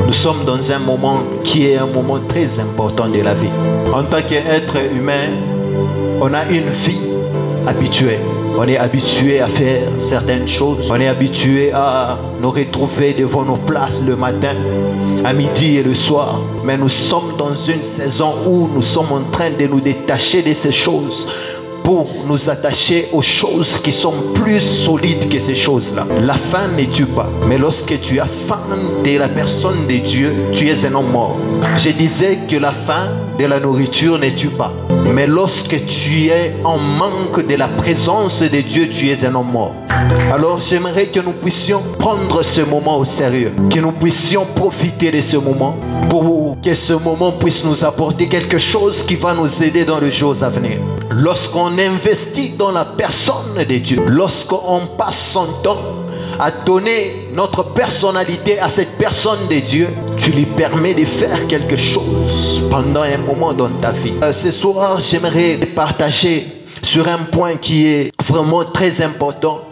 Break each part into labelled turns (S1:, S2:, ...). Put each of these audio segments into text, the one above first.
S1: Nous sommes dans un moment qui est un moment très important de la vie. En tant qu'être humain, on a une vie habituée. On est habitué à faire certaines choses. On est habitué à nous retrouver devant nos places le matin, à midi et le soir. Mais nous sommes dans une saison où nous sommes en train de nous détacher de ces choses pour nous attacher aux choses qui sont plus solides que ces choses-là. La faim ne tue pas. Mais lorsque tu as faim de la personne de Dieu, tu es un homme mort. Je disais que la faim de la nourriture ne tue pas. Mais lorsque tu es en manque de la présence de Dieu, tu es un homme mort. Alors j'aimerais que nous puissions prendre ce moment au sérieux. Que nous puissions profiter de ce moment pour que ce moment puisse nous apporter quelque chose qui va nous aider dans les jours à venir. Lorsqu'on investit dans la personne de Dieu, lorsqu'on passe son temps à donner notre personnalité à cette personne de Dieu, tu lui permets de faire quelque chose pendant un moment dans ta vie. Ce soir, j'aimerais partager sur un point qui est vraiment très important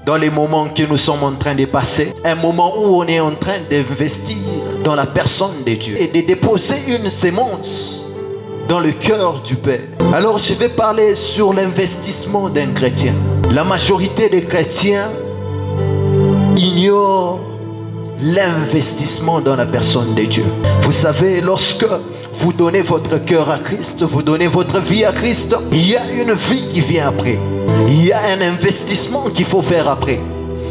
S1: dans les moments que nous sommes en train de passer. Un moment où on est en train d'investir dans la personne de Dieu et de déposer une sémence dans le cœur du Père. Alors je vais parler sur l'investissement d'un chrétien. La majorité des chrétiens ignorent l'investissement dans la personne de Dieu. Vous savez, lorsque vous donnez votre cœur à Christ, vous donnez votre vie à Christ, il y a une vie qui vient après. Il y a un investissement qu'il faut faire après.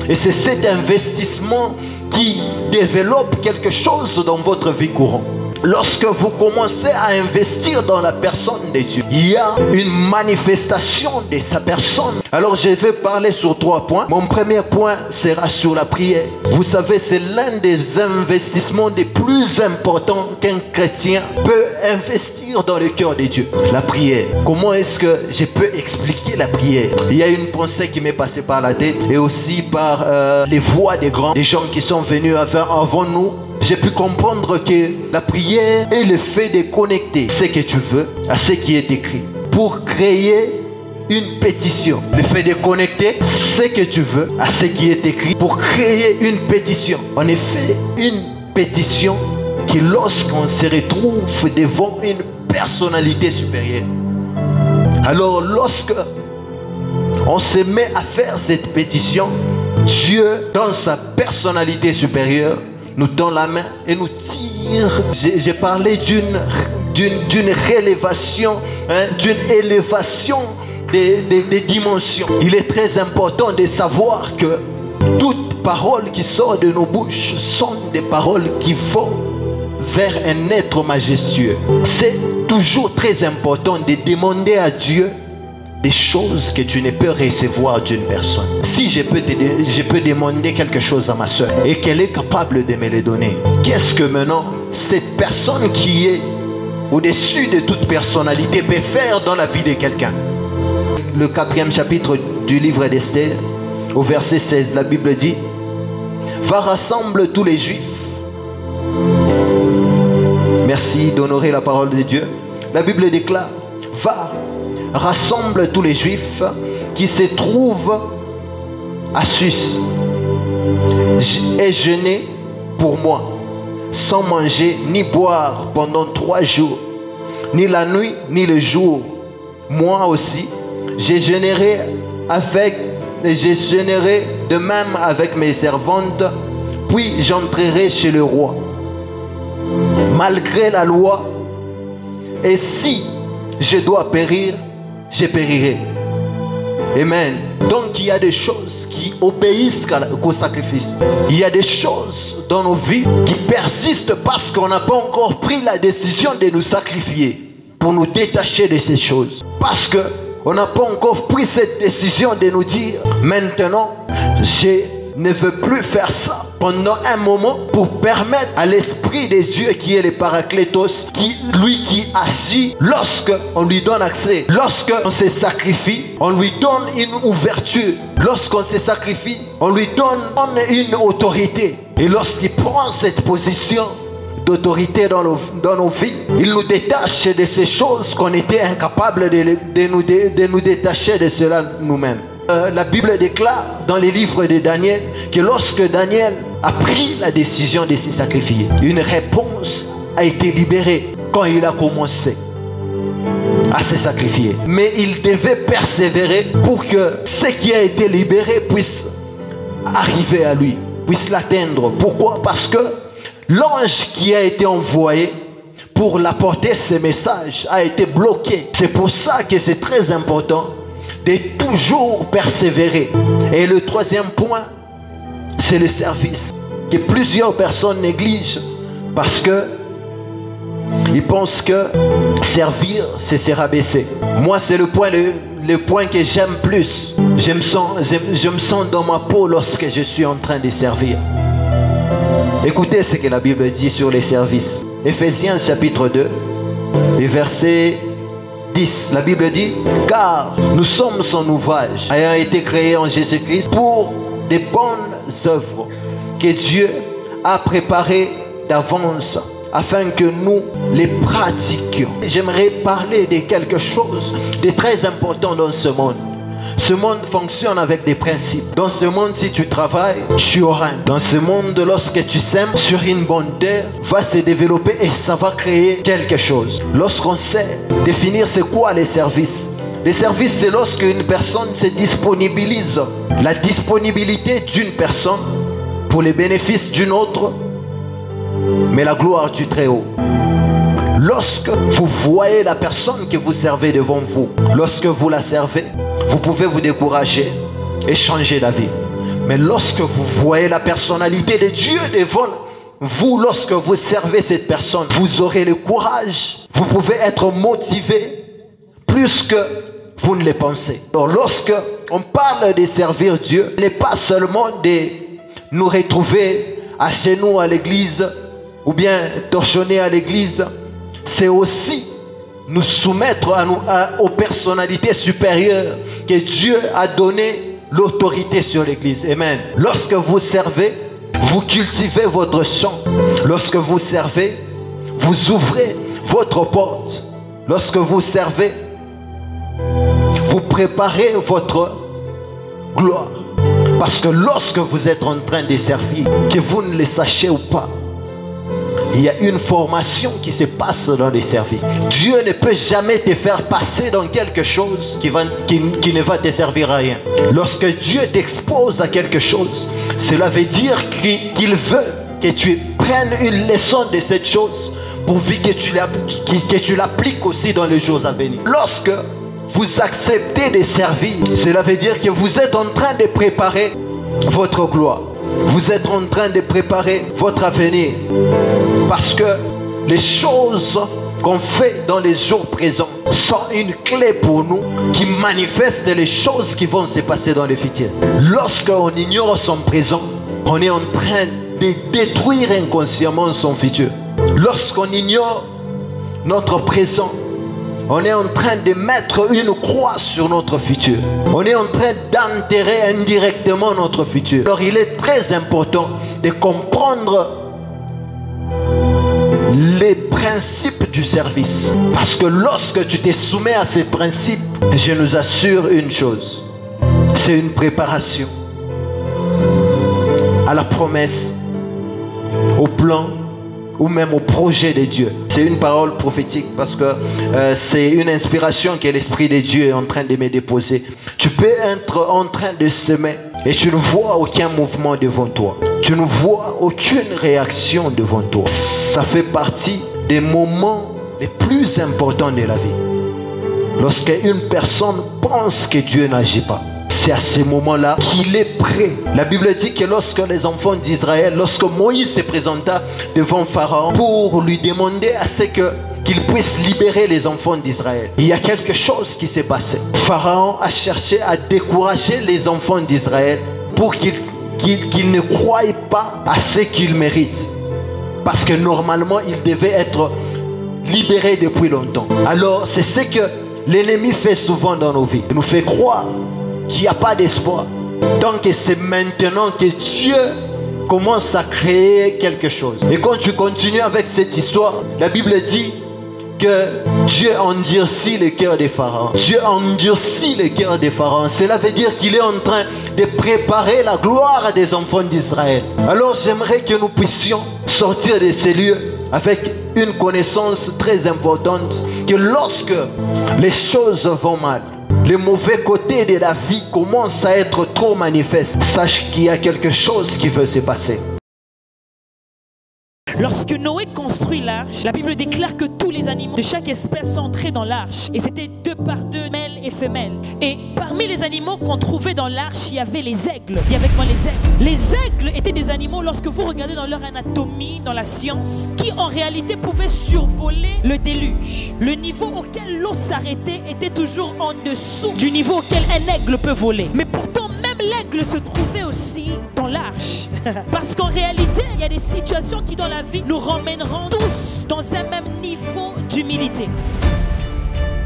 S1: Et c'est cet investissement qui développe quelque chose dans votre vie courante. Lorsque vous commencez à investir dans la personne de Dieu, il y a une manifestation de sa personne. Alors je vais parler sur 3 points. Mon premier point sera sur la prière. Vous savez, c'est l'un des investissements les plus importants qu'un chrétien peut investir dans le cœur de Dieu. La prière. Comment est-ce que je peux expliquer la prière? Il y a une pensée qui m'est passée par la tête et aussi par les voix des grands, des gens qui sont venus avant nous. J'ai pu comprendre que la prière est le fait de connecter ce que tu veux à ce qui est écrit pour créer une pétition. Le fait de connecter ce que tu veux à ce qui est écrit pour créer une pétition. En effet, une pétition qui, lorsqu'on se retrouve devant une personnalité supérieure, alors lorsque on se met à faire cette pétition, Dieu, dans sa personnalité supérieure, nous donne la main et nous tire. J'ai parlé d'une rélévation, d'une élévation des dimensions. Il est très important de savoir que toute parole qui sort de nos bouches sont des paroles qui vont vers un être majestueux. C'est toujours très important de demander à Dieu des choses que tu ne peux recevoir d'une personne. Si je peux demander quelque chose à ma soeur et qu'elle est capable de me le donner, qu'est-ce que maintenant cette personne qui est au-dessus de toute personnalité peut faire dans la vie de quelqu'un? Le 4e chapitre du livre d'Esther, au verset 16, la Bible dit: va rassemble tous les Juifs. Merci d'honorer la parole de Dieu. La Bible déclare: va rassemble tous les Juifs qui se trouvent à Sus et jeûner pour moi, sans manger ni boire pendant 3 jours, ni la nuit ni le jour. Moi aussi, je jeûnerai de même avec mes servantes, puis j'entrerai chez le roi, malgré la loi, et si je dois périr, je périrai. Amen. Donc il y a des choses qui obéissent qu'au sacrifice. Il y a des choses dans nos vies qui persistent parce qu'on n'a pas encore pris la décision de nous sacrifier pour nous détacher de ces choses. Parce qu'on n'a pas encore pris cette décision de nous dire: maintenant, je ne veux plus faire ça pendant un moment, pour permettre à l'Esprit des Dieux qui est le Paraclétos, qui agit lorsque on lui donne accès. Lorsqu'on se sacrifie, on lui donne une ouverture. Lorsqu'on se sacrifie, on lui donne une autorité. Et lorsqu'il prend cette position d'autorité dans nos vies, il nous détache de ces choses qu'on était incapables de nous détacher de cela nous-mêmes. La Bible déclare dans les livres de Daniel que lorsque Daniel a pris la décision de se sacrifier. Une réponse a été libérée quand il a commencé à se sacrifier. Mais il devait persévérer pour que ce qui a été libéré puisse arriver à lui, puisse l'atteindre. Pourquoi? Parce que l'ange qui a été envoyé pour l'apporter ces messages a été bloqué. C'est pour ça que c'est très important de toujours persévérer. Et le troisième point, c'est le service, que plusieurs personnes négligent parce que ils pensent que servir, c'est se rabaisser. Moi, c'est le point que j'aime plus. Je me sens dans ma peau lorsque je suis en train de servir. Écoutez ce que la Bible dit sur les services. Éphésiens chapitre 2, et verset 10. La Bible dit: car nous sommes son ouvrage, ayant été créés en Jésus-Christ pour des bonnes œuvres que Dieu a préparées d'avance afin que nous les pratiquions. J'aimerais parler de quelque chose de très important dans ce monde. Ce monde fonctionne avec des principes. Dans ce monde, si tu travailles, tu auras. Dans ce monde, lorsque tu sèmes sur une bonne terre, va se développer et ça va créer quelque chose. Lorsqu'on sait définir c'est quoi les services. Les services, c'est lorsque une personne se disponibilise. La disponibilité d'une personne pour les bénéfices d'une autre, mais la gloire du Très-Haut. Lorsque vous voyez la personne que vous servez devant vous, lorsque vous la servez, vous pouvez vous décourager et changer d'avis. Mais lorsque vous voyez la personnalité de Dieu devant vous, lorsque vous servez cette personne, vous aurez le courage. Vous pouvez être motivé plus que vous ne le pensez. Alors lorsque on parle de servir Dieu, ce n'est pas seulement de nous retrouver à chez nous à l'église ou bien torchonner à l'église, c'est aussi nous soumettre aux personnalités supérieures que Dieu a donné l'autorité sur l'église. Amen. Lorsque vous servez, vous cultivez votre champ. Lorsque vous servez, vous ouvrez votre porte. Lorsque vous servez, vous préparez votre gloire. Parce que lorsque vous êtes en train de servir, que vous ne le sachiez ou pas, il y a une formation qui se passe dans les services. Dieu ne peut jamais te faire passer dans quelque chose qui ne va te servir à rien. Lorsque Dieu t'expose à quelque chose, cela veut dire qu'il veut que tu prennes une leçon de cette chose pourvu que tu l'appliques aussi dans les jours à venir. Lorsque vous acceptez de servir, cela veut dire que vous êtes en train de préparer votre gloire. Vous êtes en train de préparer votre avenir. Parce que les choses qu'on fait dans les jours présents sont une clé pour nous qui manifeste les choses qui vont se passer dans le futur. Lorsqu'on ignore son présent, on est en train de détruire inconsciemment son futur. Lorsqu'on ignore notre présent, on est en train de mettre une croix sur notre futur. On est en train d'enterrer indirectement notre futur. Alors il est très important de comprendre les principes du service. Parce que lorsque tu te soumets à ces principes, je nous assure une chose, c'est une préparation à la promesse, au plan ou même au projet de Dieu. C'est une parole prophétique parce que c'est une inspiration que l'Esprit de Dieu est en train de me déposer. Tu peux être en train de semer et tu ne vois aucun mouvement devant toi. Tu ne vois aucune réaction devant toi. Ça fait partie des moments les plus importants de la vie. Lorsque une personne pense que Dieu n'agit pas, c'est à ce moment-là qu'il est prêt. La Bible dit que lorsque les enfants d'Israël, lorsque Moïse se présenta devant Pharaon pour lui demander à ce qu'il puisse libérer les enfants d'Israël, il y a quelque chose qui s'est passé. Pharaon a cherché à décourager les enfants d'Israël pour qu'ils ne croient pas à ce qu'ils méritent. Parce que normalement, ils devaient être libérés depuis longtemps. Alors, c'est ce que l'ennemi fait souvent dans nos vies. Il nous fait croire qu'il n'y a pas d'espoir. Donc c'est maintenant que Dieu commence à créer quelque chose. Et quand tu continues avec cette histoire, la Bible dit que Dieu endurcit le cœur des pharaons. Dieu endurcit le cœur des pharaons. Cela veut dire qu'il est en train de préparer la gloire des enfants d'Israël. Alors j'aimerais que nous puissions sortir de ces lieux avec une connaissance très importante, que lorsque les choses vont mal, les mauvais côtés de la vie commencent à être trop manifestes, sache qu'il y a quelque chose qui veut se passer.
S2: Lorsque Noé construit l'arche, la Bible déclare que tous les animaux de chaque espèce sont entrés dans l'arche. Et c'était 2 par 2, mâles et femelles. Et parmi les animaux qu'on trouvait dans l'arche, il y avait les aigles. Dis avec moi les aigles. Les aigles étaient des animaux, lorsque vous regardez dans leur anatomie, dans la science, qui en réalité pouvaient survoler le déluge. Le niveau auquel l'eau s'arrêtait était toujours en dessous du niveau auquel un aigle peut voler. Mais pourtant, même l'aigle se trouvait aussi dans l'arche. Parce qu'en réalité, il y a des situations qui dans la vie nous ramèneront tous dans un même niveau d'humilité.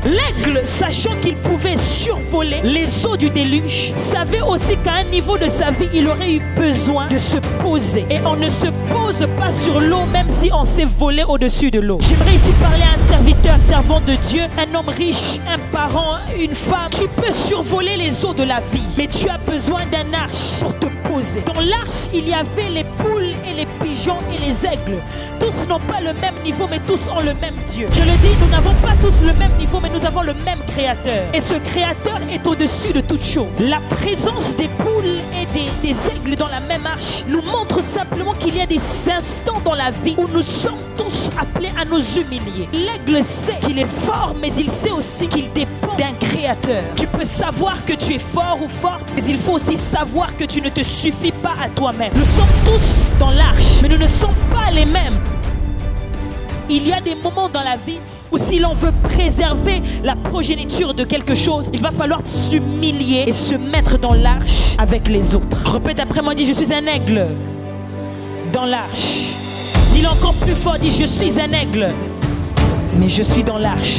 S2: L'aigle, sachant qu'il pouvait survoler les eaux du déluge, savait aussi qu'à un niveau de sa vie, il aurait eu besoin de se poser. Et on ne se pose pas sur l'eau, même si on s'est volé au-dessus de l'eau. J'aimerais ici parler à un serviteur, servant de Dieu, un homme riche, un parent, une femme. Tu peux survoler les eaux de la vie, mais tu as besoin d'un arche pour te poser. Dans l'arche, il y avait les poules et les pigeons et les aigles. Tous n'ont pas le même niveau, mais tous ont le même Dieu. Je le dis, nous n'avons pas tous le même niveau, mais nous avons le même créateur. Et ce créateur est au-dessus de toute chose. La présence des poules et des aigles dans la même arche nous montre simplement qu'il y a des instants dans la vie où nous sommes tous appelés à nous humilier. L'aigle sait qu'il est fort, mais il sait aussi qu'il dépend d'un créateur. Tu peux savoir que tu es fort ou forte, mais il faut aussi savoir que tu ne te suffis pas à toi-même. Nous sommes tous dans l'arche, mais nous ne sommes pas les mêmes. Il y a des moments dans la vie où si l'on veut préserver la progéniture de quelque chose, il va falloir s'humilier et se mettre dans l'arche avec les autres. Répète après moi, dis je suis un aigle dans l'arche. Dis-le encore plus fort, dis je suis un aigle, mais je suis dans l'arche.